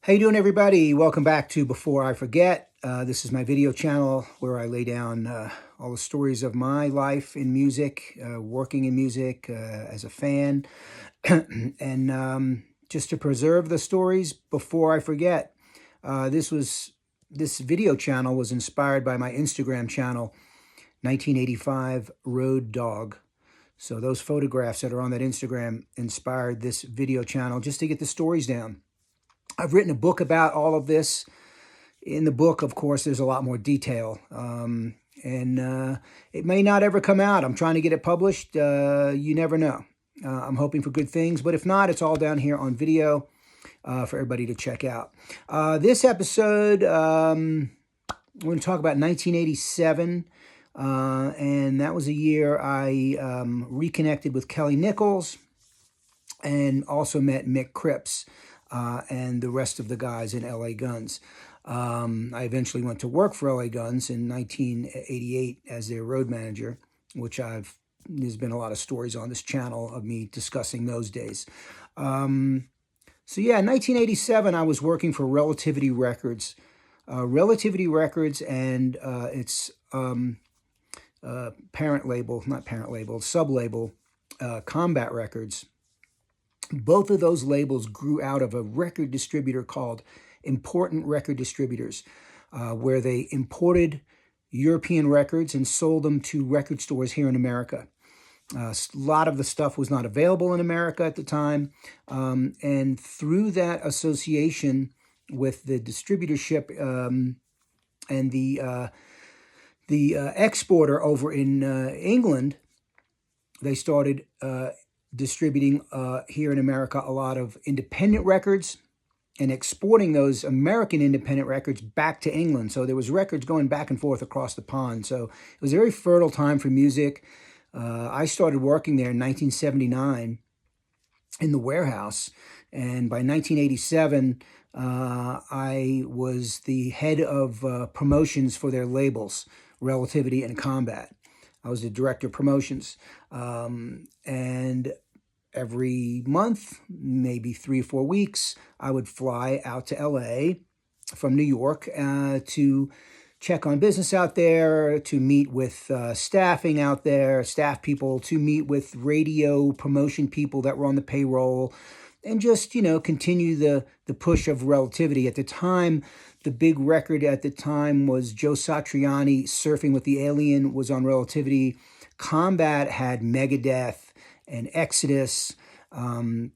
How you doing, everybody? Welcome back to Before I Forget. This is my video channel where I lay down all the stories of my life in music, working in music as a fan, and just to preserve the stories before I forget. This video channel was inspired by my Instagram channel, 1985 Road Dog. So those photographs that are on that Instagram inspired this video channel just to get the stories down. I've written a book about all of this. In the book, of course, there's a lot more detail, and it may not ever come out. I'm trying to get it published. You never know. I'm hoping for good things, but if not, it's all down here on video for everybody to check out. This episode, we're going to talk about 1987, and that was a year I reconnected with Kelly Nichols and also met Mick Cripps. And the rest of the guys in LA Guns. I eventually went to work for LA Guns in 1988 as their road manager, which there's been a lot of stories on this channel of me discussing those days. So yeah, in 1987, I was working for Relativity Records. Relativity Records and its sub-label, Combat Records. Both of those labels grew out of a record distributor called Important Record Distributors, where they imported European records and sold them to record stores here in America. A lot of the stuff was not available in America at the time, and through that association with the distributorship and the exporter over in England, they started distributing here in America a lot of independent records and exporting those American independent records back to England. So there was records going back and forth across the pond. So it was a very fertile time for music. I started working there in 1979 in the warehouse. And by 1987, I was the head of promotions for their labels, Relativity and Combat. I was the director of promotions. And every month, maybe 3 or 4 weeks, I would fly out to LA from New York to check on business out there, to meet with staffing out there, staff people, to meet with radio promotion people that were on the payroll, and just, continue the push of Relativity. At the time, the big record at the time was Joe Satriani, Surfing with the Alien, was on Relativity. Combat had Megadeth and Exodus. The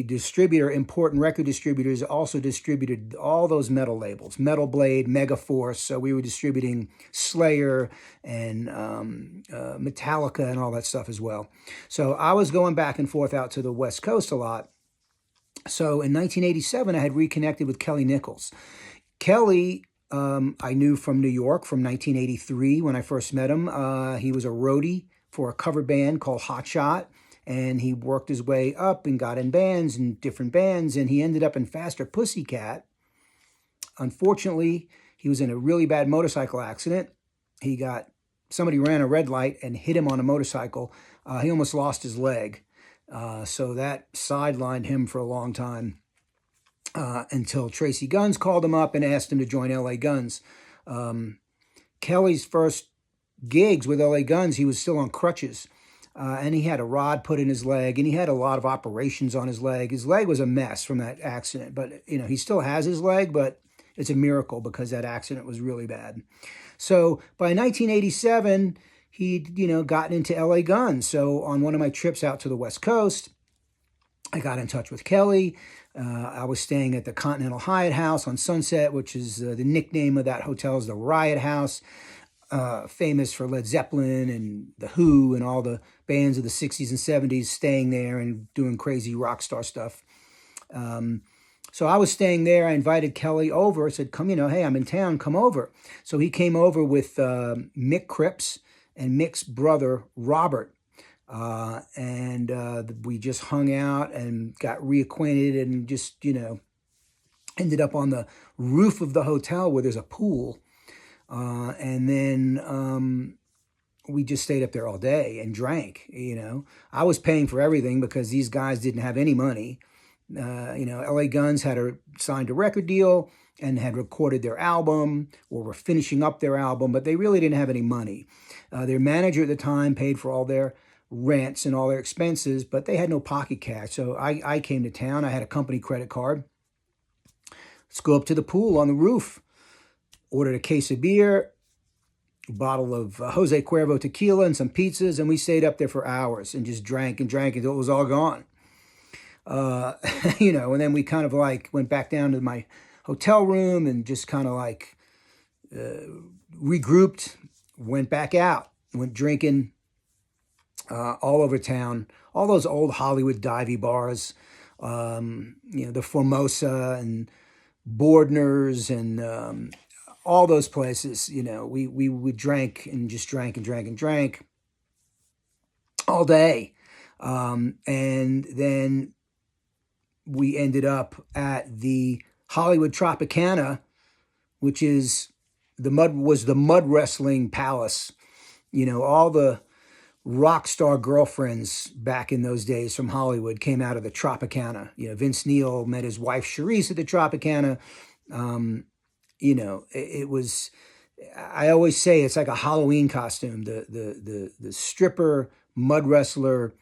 distributor, Important Record Distributors, also distributed all those metal labels, Metal Blade, Megaforce. So we were distributing Slayer and Metallica and all that stuff as well. So I was going back and forth out to the West Coast a lot. So in 1987, I had reconnected with Kelly Nichols. Kelly, I knew from New York from 1983 when I first met him. He was a roadie for a cover band called Hot Shot, and he worked his way up and got in bands and different bands, and he ended up in Faster Pussycat. Unfortunately, he was in a really bad motorcycle accident. Somebody ran a red light and hit him on a motorcycle. He almost lost his leg. So that sidelined him for a long time until Tracy Guns called him up and asked him to join LA Guns. Kelly's first gigs with LA Guns, he was still on crutches. And he had a rod put in his leg, and he had a lot of operations on his leg. His leg was a mess from that accident, but he still has his leg, but it's a miracle because that accident was really bad. So by 1987, he'd, gotten into LA Guns. So on one of my trips out to the West Coast, I got in touch with Kelly. I was staying at the Continental Hyatt House on Sunset, which is the nickname of that hotel is the Riot House. Famous for Led Zeppelin and The Who and all the bands of the 60s and 70s staying there and doing crazy rock star stuff. So I was staying there. I invited Kelly over. I said, come, hey, I'm in town, come over. So he came over with Mick Cripps and Mick's brother, Robert. And we just hung out and got reacquainted and just, ended up on the roof of the hotel where there's a pool. And then we just stayed up there all day and drank, I was paying for everything because these guys didn't have any money. LA Guns signed a record deal and had recorded their album or were finishing up their album, but they really didn't have any money. Their manager at the time paid for all their rents and all their expenses, but they had no pocket cash. So I came to town. I had a company credit card. Let's go up to the pool on the roof. Ordered a case of beer, a bottle of Jose Cuervo tequila, and some pizzas, and we stayed up there for hours and just drank and drank until it was all gone. And then we kind of like went back down to my hotel room and just kind of like regrouped, went back out, went drinking all over town, all those old Hollywood divey bars, the Formosa and Bordner's and all those places. We drank and just drank and drank and drank all day. And then we ended up at the Hollywood Tropicana, which is the mud wrestling palace. All the rock star girlfriends back in those days from Hollywood came out of the Tropicana. Vince Neil met his wife Charisse at the Tropicana. It was. I always say it's like a Halloween costume. The stripper, mud wrestler,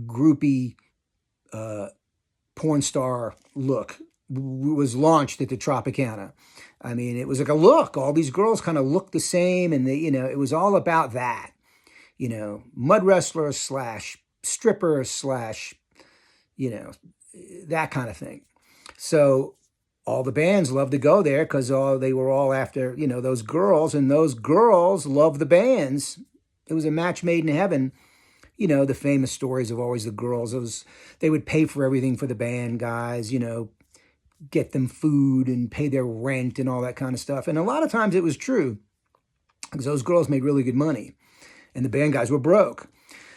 groupie, porn star look was launched at the Tropicana. I mean, it was like a look. All these girls kind of looked the same, and it was all about that. Mud wrestler / stripper / that kind of thing. So all the bands loved to go there because they were all after, those girls, and those girls loved the bands. It was a match made in heaven. The famous stories of always the girls. They would pay for everything for the band guys, get them food and pay their rent and all that kind of stuff. And a lot of times it was true because those girls made really good money and the band guys were broke.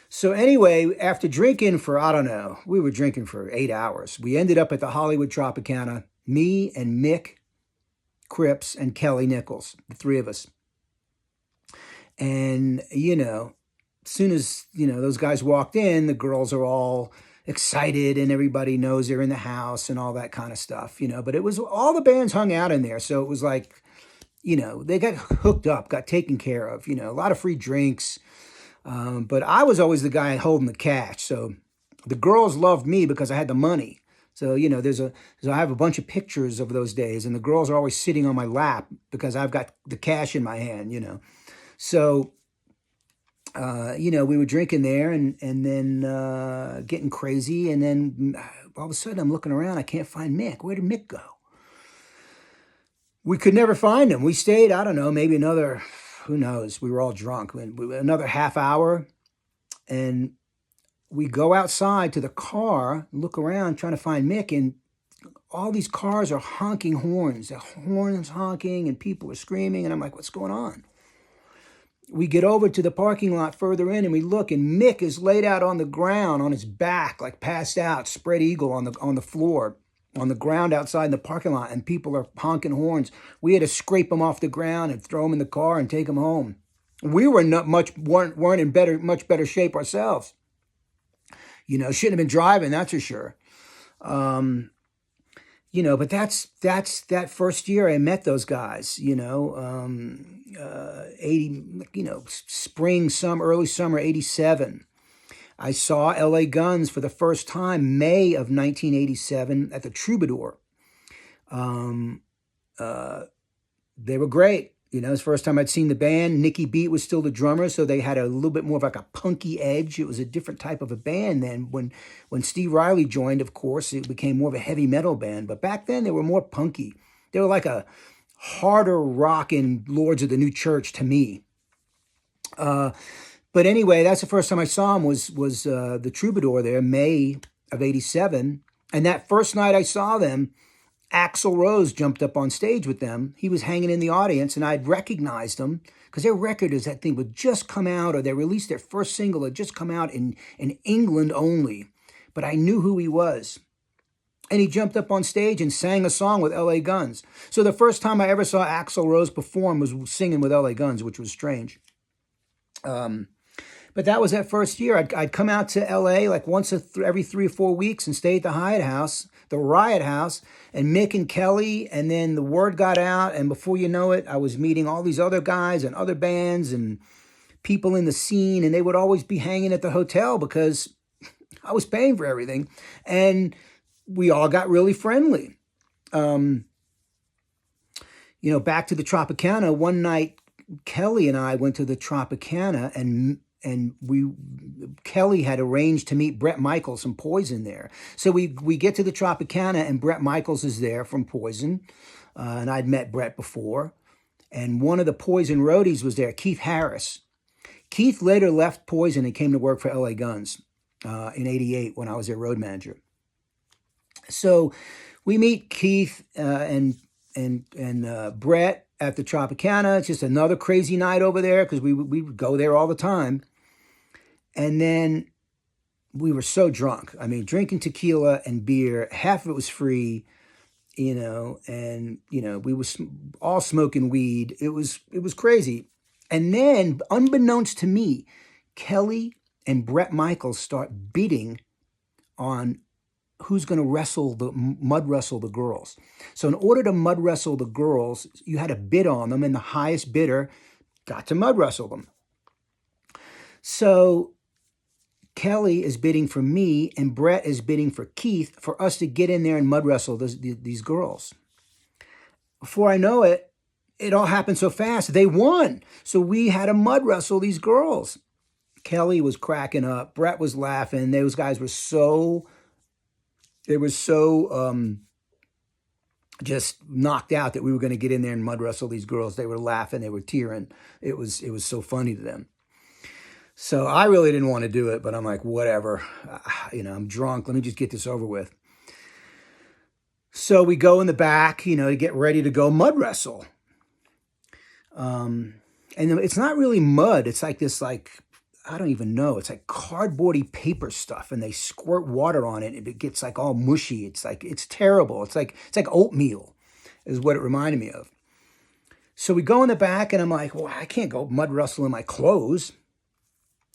So anyway, after drinking for, I don't know, we were drinking for 8 hours. We ended up at the Hollywood Tropicana, me and Mick Cripps and Kelly Nichols, the three of us. And, as soon as, those guys walked in, the girls are all excited and everybody knows they're in the house and all that kind of stuff, But it was all the bands hung out in there. So it was like, they got hooked up, got taken care of, a lot of free drinks. But I was always the guy holding the cash. So the girls loved me because I had the money. So, I have a bunch of pictures of those days and the girls are always sitting on my lap because I've got the cash in my hand, So, we were drinking there and then getting crazy. And then all of a sudden I'm looking around. I can't find Mick. Where did Mick go? We could never find him. We stayed, I don't know, maybe another, who knows? We were all drunk. Another half hour. And we go outside to the car, look around, trying to find Mick. And all these cars are honking horns. The horns honking and people are screaming. And I'm like, what's going on? We get over to the parking lot further in and we look and Mick is laid out on the ground on his back, like passed out, spread eagle on the floor, on the ground outside in the parking lot, and people are honking horns. We had to scrape him off the ground and throw him in the car and take him home. We weren't in much better shape ourselves. Shouldn't have been driving, that's for sure. But that's that first year I met those guys, early summer, 87. I saw LA Guns for the first time, May of 1987 at the Troubadour. They were great. It was the first time I'd seen the band. Nicky Beat was still the drummer, so they had a little bit more of like a punky edge. It was a different type of a band then. When Steve Riley joined, of course, it became more of a heavy metal band. But back then, they were more punky. They were like a harder rockin' Lords of the New Church to me. But anyway, that's the first time I saw him was the Troubadour there, May of 87. And that first night I saw them, Axl Rose jumped up on stage with them. He was hanging in the audience, and I'd recognized him because their record would just come out, or they released their first single had just come out in England only. But I knew who he was. And he jumped up on stage and sang a song with LA Guns. So the first time I ever saw Axl Rose perform was singing with LA Guns, which was strange. But that was that first year. I'd come out to LA like once every 3 or 4 weeks and stay at the Hyatt House, the Riot House, and Mick and Kelly. And then the word got out. And before you know it, I was meeting all these other guys and other bands and people in the scene. And they would always be hanging at the hotel because I was paying for everything. And we all got really friendly. Back to the Tropicana, one night, Kelly and I went to the Tropicana, and Kelly had arranged to meet Bret Michaels from Poison there. So we get to the Tropicana, and Bret Michaels is there from Poison, and I'd met Bret before. And one of the Poison roadies was there, Keith Harris. Keith later left Poison and came to work for LA Guns in '88 when I was their road manager. So we meet Keith and Bret at the Tropicana. It's just another crazy night over there because we would go there all the time. And then we were so drunk. I mean, drinking tequila and beer, half of it was free, and, we was all smoking weed. It was crazy. And then, unbeknownst to me, Kelly and Bret Michaels start bidding on who's going to mud wrestle the girls. So in order to mud wrestle the girls, you had to bid on them, and the highest bidder got to mud wrestle them. So Kelly is bidding for me, and Bret is bidding for Keith for us to get in there and mud wrestle these girls. Before I know it, it all happened so fast. They won. So we had to mud wrestle these girls. Kelly was cracking up. Bret was laughing. Those guys were so... They were so just knocked out that we were going to get in there and mud wrestle these girls. They were laughing. They were tearing. It was so funny to them. So I really didn't want to do it, but I'm like, whatever. I'm drunk. Let me just get this over with. So we go in the back, to get ready to go mud wrestle. And it's not really mud. It's like this, I don't even know. It's like cardboardy paper stuff, and they squirt water on it, and it gets like all mushy. It's terrible. It's like oatmeal, is what it reminded me of. So we go in the back, and I'm like, well, I can't go mud wrestle in my clothes.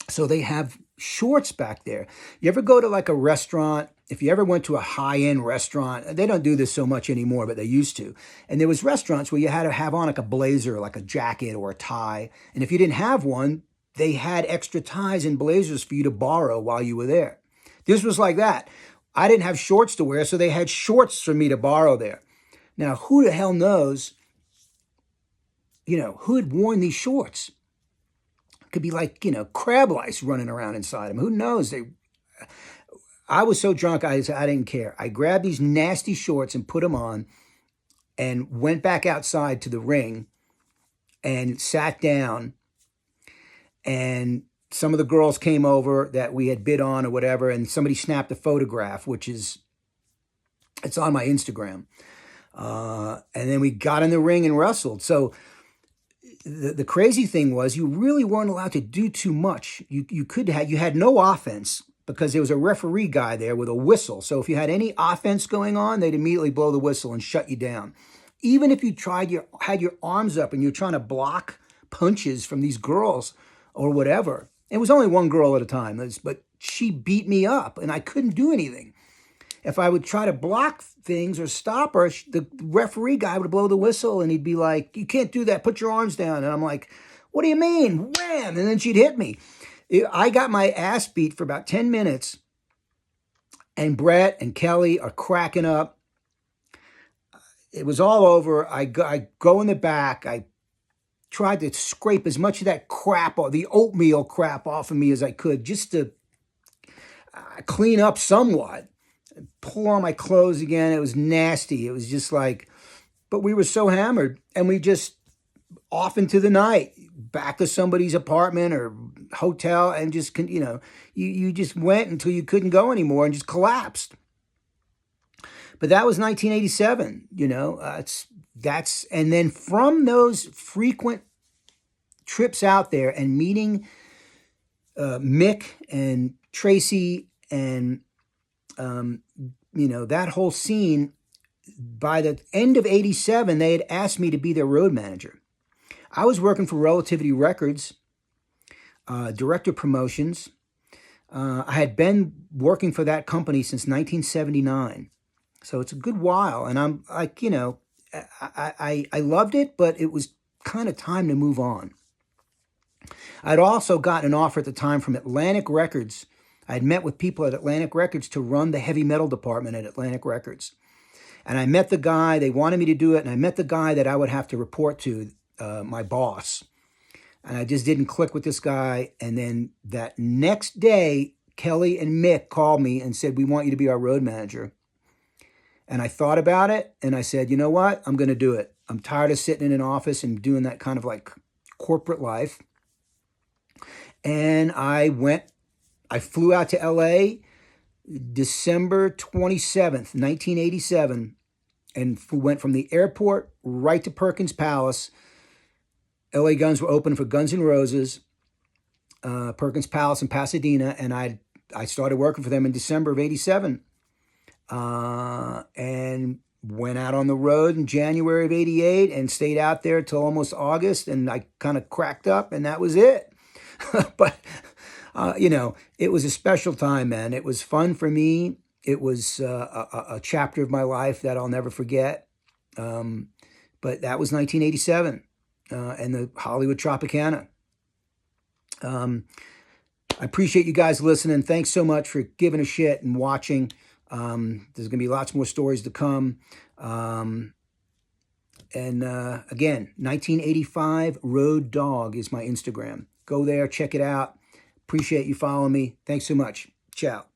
So they have shorts back there. You ever go to like a restaurant? If you ever went to a high-end restaurant, they don't do this so much anymore, but they used to. And there was restaurants where you had to have on like a blazer, like a jacket or a tie. And if you didn't have one, they had extra ties and blazers for you to borrow while you were there. This was like that. I didn't have shorts to wear, so they had shorts for me to borrow there. Now, who the hell knows, who had worn these shorts? It could be like, crab lice running around inside them. Who knows? I was so drunk, I didn't care. I grabbed these nasty shorts and put them on and went back outside to the ring and sat down. And some of the girls came over that we had bid on or whatever, and somebody snapped a photograph, it's on my Instagram. And then we got in the ring and wrestled. So the crazy thing was you really weren't allowed to do too much. You had no offense because there was a referee guy there with a whistle. So if you had any offense going on, they'd immediately blow the whistle and shut you down. Even if you had your arms up and you're trying to block punches from these girls or whatever. It was only one girl at a time, but she beat me up and I couldn't do anything. If I would try to block things or stop her, the referee guy would blow the whistle and he'd be like, you can't do that, put your arms down. And I'm like, what do you mean? Wham! And then she'd hit me. I got my ass beat for about 10 minutes and Bret and Kelly are cracking up. It was all over. I go in the back. I tried to scrape as much of that crap, or the oatmeal crap, off of me as I could, just to clean up somewhat. Pull on my clothes again. It was nasty. It was just like, but we were so hammered, and we just off into the night, back to somebody's apartment or hotel, and just, you just went until you couldn't go anymore and just collapsed. But that was 1987, and then from those frequent trips out there and meeting Mick and Tracy and, that whole scene, by the end of 87, they had asked me to be their road manager. I was working for Relativity Records. director of promotions. I had been working for that company since 1979. So it's a good while. And I'm like, I loved it, but it was kind of time to move on. I'd also gotten an offer at the time from Atlantic Records. I had met with people at Atlantic Records to run the heavy metal department at Atlantic Records. And I met the guy, they wanted me to do it, and I met the guy that I would have to report to, my boss. And I just didn't click with this guy. And then that next day, Kelly and Mick called me and said, we want you to be our road manager. And I thought about it, and I said, you know what? I'm going to do it. I'm tired of sitting in an office and doing that kind of like corporate life. And I flew out to LA December 27th, 1987, and went from the airport right to Perkins Palace. LA Guns were open for Guns N' Roses, Perkins Palace in Pasadena, and I started working for them in December of 87. And went out on the road in January of 88 and stayed out there till almost August, and I kind of cracked up, and that was it. But, it was a special time, man. It was fun for me. It was a chapter of my life that I'll never forget. But that was 1987 and the Hollywood Tropicana. I appreciate you guys listening. Thanks so much for giving a shit and watching. There's going to be lots more stories to come. And again, 1985 Road Dog is my Instagram. Go there, check it out. Appreciate you following me. Thanks so much. Ciao.